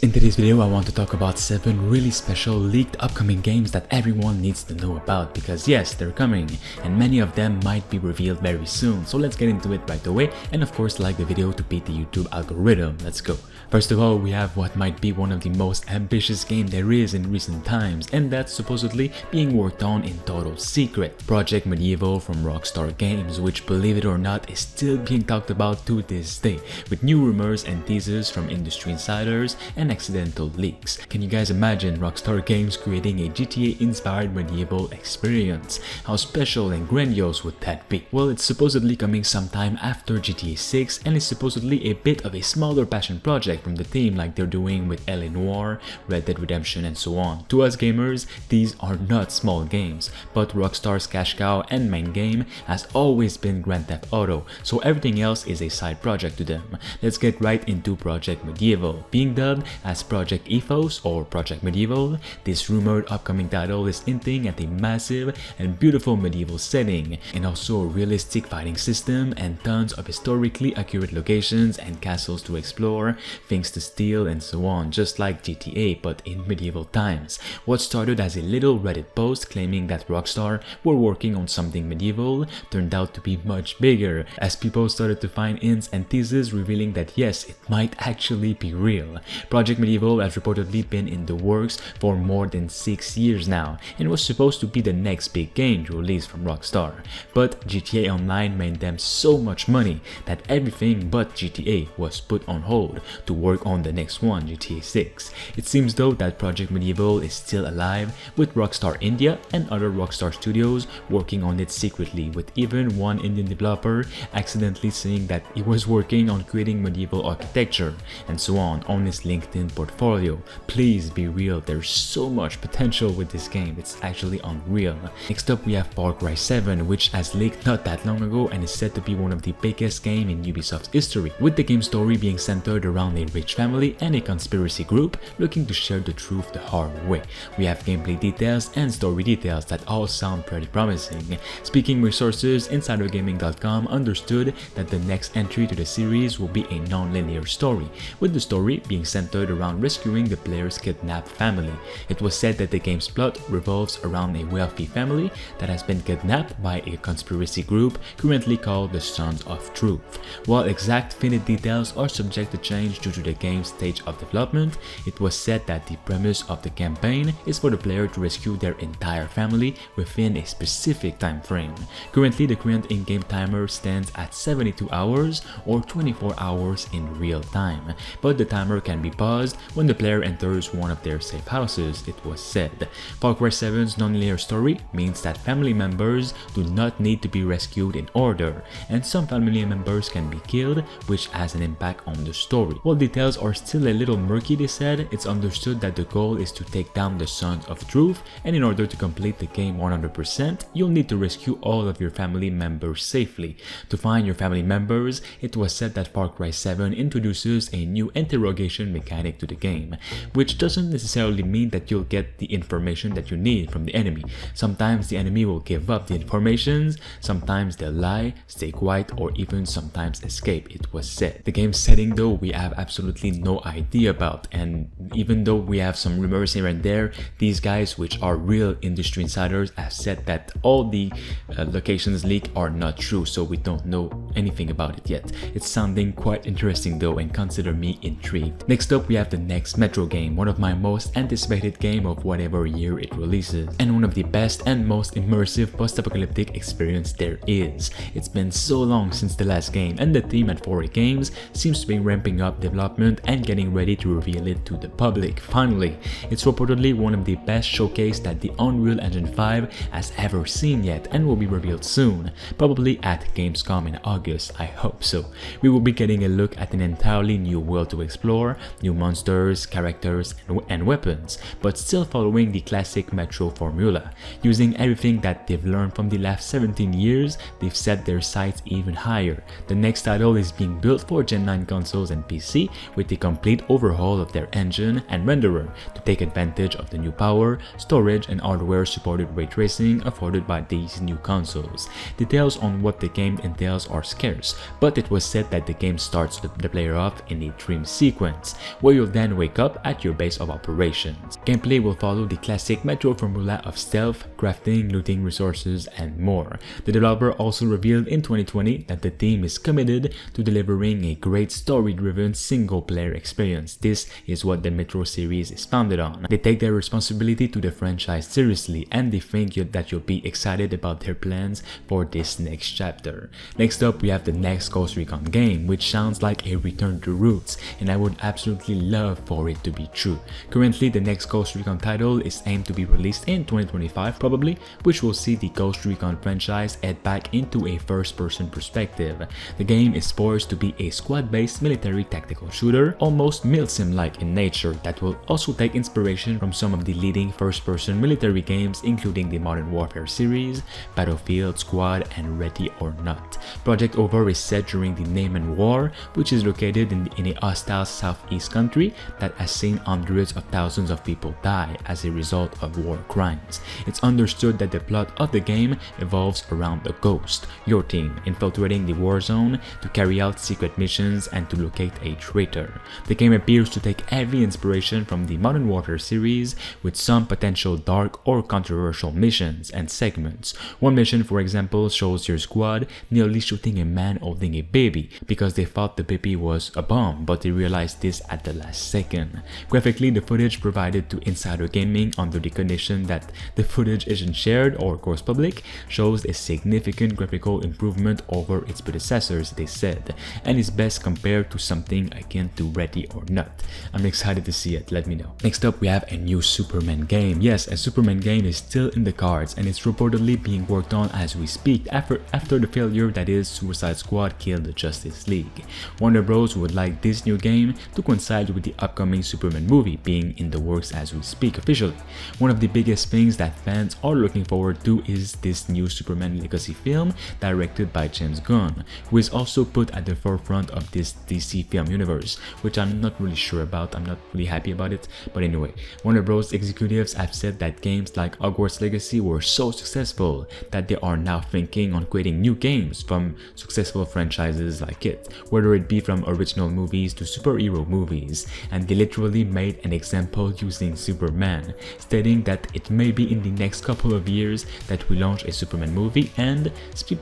In today's video, I want to talk about 7 really special leaked upcoming games that everyone needs to know about because yes, they're coming and many of them might be revealed very soon. So let's get into it right away and of course like the video to beat the YouTube algorithm. Let's go. First of all, we have what might be one of the most ambitious game there is in recent times, and that's supposedly being worked on in total secret. Project Medieval from Rockstar Games, which believe it or not is still being talked about to this day, with new rumors and teasers from industry insiders and accidental leaks. Can you guys imagine Rockstar Games creating a GTA-inspired medieval experience? How special and grandiose would that be? Well, it's supposedly coming sometime after GTA 6 and is supposedly a bit of a smaller passion project from the team like they're doing with LA Noire, Red Dead Redemption and so on. To us gamers, these are not small games, but Rockstar's cash cow and main game has always been Grand Theft Auto, so everything else is a side project to them. Let's get right into Project Medieval. Being dubbed as Project Ethos or Project Medieval, this rumored upcoming title is hinting at a massive and beautiful medieval setting, and also a realistic fighting system and tons of historically accurate locations and castles to explore, things to steal and so on, just like GTA but in medieval times. What started as a little Reddit post claiming that Rockstar were working on something medieval turned out to be much bigger, as people started to find hints and teasers revealing that yes, it might actually be real. Project Medieval has reportedly been in the works for more than 6 years now and was supposed to be the next big game to release from Rockstar, but GTA Online made them so much money that everything but GTA was put on hold to work on the next one, GTA 6. It seems though that Project Medieval is still alive, with Rockstar India and other Rockstar studios working on it secretly, with even one Indian developer accidentally saying that he was working on creating medieval architecture and so on his LinkedIn portfolio. Please be real, there's so much potential with this game, it's actually unreal. Next up we have Far Cry 7, which has leaked not that long ago and is said to be one of the biggest games in Ubisoft's history, with the game's story being centered around a rich family and a conspiracy group looking to share the truth the hard way. We have gameplay details and story details that all sound pretty promising. Speaking with sources, InsiderGaming.com understood that the next entry to the series will be a non-linear story, with the story being centered around rescuing the player's kidnapped family. It was said that the game's plot revolves around a wealthy family that has been kidnapped by a conspiracy group currently called the Sons of Truth. While exact finite details are subject to change due to the game's stage of development, it was said that the premise of the campaign is for the player to rescue their entire family within a specific time frame. Currently, the current in-game timer stands at 72 hours or 24 hours in real time, but the timer can be paused when the player enters one of their safe houses, it was said. Far Cry 7's non-linear story means that family members do not need to be rescued in order, and some family members can be killed, which has an impact on the story. While details are still a little murky, they said, it's understood that the goal is to take down the Sons of Truth, and in order to complete the game 100%, you'll need to rescue all of your family members safely. To find your family members, it was said that Far Cry 7 introduces a new interrogation mechanic to the game, which doesn't necessarily mean that you'll get the information that you need from the enemy. Sometimes the enemy will give up the informations, sometimes they'll lie, stay quiet, or even sometimes escape, it was said. The game's setting though we have absolutely no idea about, and even though we have some rumors here and there, these guys, which are real industry insiders, have said that all the locations leaked are not true, so we don't know anything about it yet. It's sounding quite interesting though, and consider me intrigued. Next up we have the next Metro game, one of my most anticipated game of whatever year it releases, and one of the best and most immersive post-apocalyptic experience there is. It's been so long since the last game, and the team at 4A Games seems to be ramping up development and getting ready to reveal it to the public. Finally, it's reportedly one of the best showcase that the Unreal Engine 5 has ever seen yet, and will be revealed soon, probably at Gamescom in August, I hope so. We will be getting a look at an entirely new world to explore, new monsters, characters, and weapons, but still following the classic Metro formula. Using everything that they've learned from the last 17 years, they've set their sights even higher. The next title is being built for Gen 9 consoles and PC, with a complete overhaul of their engine engine and renderer to take advantage of the new power, storage and hardware-supported ray tracing afforded by these new consoles. Details on what the game entails are scarce, but it was said that the game starts the player off in a dream sequence, where you'll then wake up at your base of operations. Gameplay will follow the classic Metro formula of stealth, crafting, looting resources, and more. The developer also revealed in 2020 that the team is committed to delivering a great story-driven single-player experience. This is what the Metro series is founded on. They take their responsibility to the franchise seriously, and they think that you'll be excited about their plans for this next chapter. Next up, we have the next Ghost Recon game, which sounds like a return to roots, and I would absolutely love for it to be true. Currently, the next Ghost Recon title is aimed to be released in 2025 probably, which will see the Ghost Recon franchise head back into a first-person perspective. The game is poised to be a squad-based military tactical shooter, almost milsim-like in nature, that will also take inspiration from some of the leading first-person military games including the Modern Warfare series, Battlefield, Squad, and Ready or Not. Project Over is set during the Yemen War, which is located in a hostile southeast country that has seen hundreds of thousands of people die as a result of war crimes. It's understood that the plot of the game evolves around a ghost, your team, infiltrating the war zone to carry out secret missions and to locate a traitor. The game appears to take heavy inspiration from the Modern Warfare series, with some potential dark or controversial missions and segments. One mission, for example, shows your squad nearly shooting a man holding a baby because they thought the baby was a bomb, but they realized this at the last second. Graphically, the footage provided to Insider Gaming under the condition that the footage isn't shared or goes public shows a significant graphical improvement over its predecessors, they said, and is best compared to something akin to Ready or Not. I'm excited to see it, let me know. Next up, we have a new Superman game. Yes, a Superman game is still in the cards, and it's reportedly being worked on as we speak after the failure that is Suicide Squad killed the Justice League. Warner Bros. Would like this new game to coincide with the upcoming Superman movie being in the works as we speak officially. One of the biggest things that fans are looking forward to is this new Superman legacy film directed by James Gunn, who is also put at the forefront of this DC film universe, which I'm not really sure about. I'm not really happy about it, but anyway, Warner Bros. Executives have said that games like Hogwarts Legacy were so successful that they are now thinking on creating new games from successful franchises like it, whether it be from original movies to superhero movies, and they literally made an example using Superman, stating that it may be in the next couple of years that we launch a Superman movie and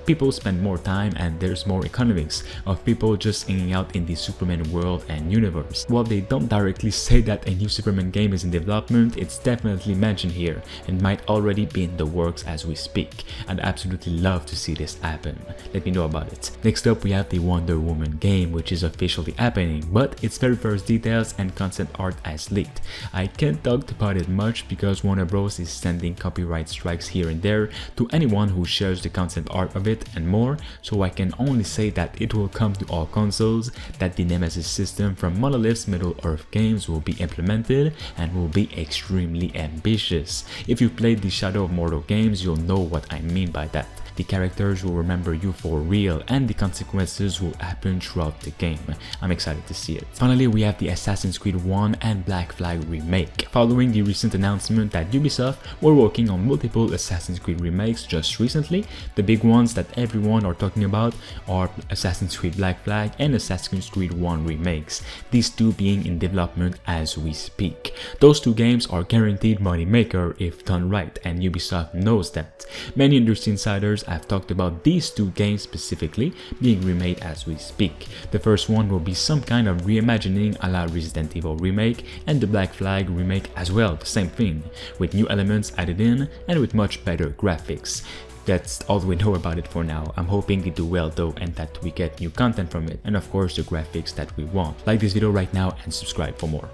people spend more time and there's more economics of people just hanging out in the Superman world and universe. While they don't directly say that a new Superman game is in development, it's definitely mentioned here and might already be in the works as we speak. I'd absolutely love to see this happen. Let me know about it. Next up, we have the Wonder Woman game, which is officially happening, but its very first details and concept art has leaked. I can't talk about it much because Warner Bros. Is sending copyright strikes here and there to anyone who shares the concept art of it and more, so I can only say that it will come to all consoles, that the Nemesis system from Monolith's Middle-earth games will be implemented and will be extremely ambitious. If you've played the Shadow of Mordor games, you'll know what I mean by that. The characters will remember you for real and the consequences will happen throughout the game. I'm excited to see it. Finally, we have the Assassin's Creed 1 and Black Flag Remake. Following the recent announcement that Ubisoft were working on multiple Assassin's Creed remakes just recently, the big ones that everyone are talking about are Assassin's Creed Black Flag and Assassin's Creed 1 remakes, these two being in development as we speak. Those two games are guaranteed money maker if done right, and Ubisoft knows that. Many industry insiders have talked about these two games specifically being remade as we speak. The first one will be some kind of reimagining a la Resident Evil remake, and the Black Flag remake as well, the same thing, with new elements added in and with much better graphics. That's all we know about it for now. I'm hoping they do well though, and that we get new content from it, and of course the graphics that we want. Like this video right now and subscribe for more.